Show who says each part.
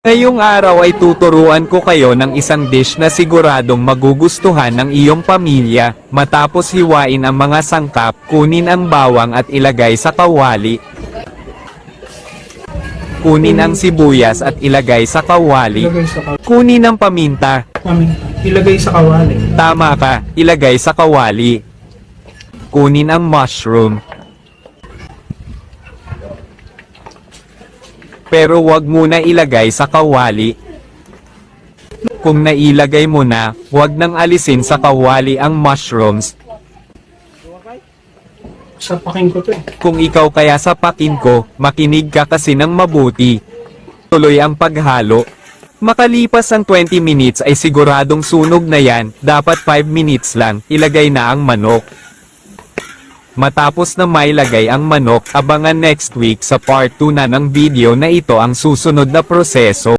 Speaker 1: Ngayong araw ay tuturuan ko kayo ng isang dish na siguradong magugustuhan ng iyong pamilya. Matapos hiwain ang mga sangkap, kunin ang bawang at ilagay sa kawali. Kunin ang sibuyas at ilagay sa kawali. Kunin ang paminta.
Speaker 2: Ilagay sa kawali.
Speaker 1: Tama ka, ilagay sa kawali. Kunin ang mushroom. Pero wag muna ilagay sa kawali. Kung nailagay mo na, wag nang alisin sa kawali ang mushrooms.
Speaker 2: Sapakin ko to eh.
Speaker 1: Kung ikaw kaya sapakin ko, makinig ka kasi ng mabuti. Tuloy ang paghalo. Makalipas ang 20 minutes ay siguradong sunog na yan, dapat 5 minutes lang, ilagay na ang manok. Matapos na mailagay ang manok, abangan next week sa part 2 na ng video na ito ang susunod na proseso.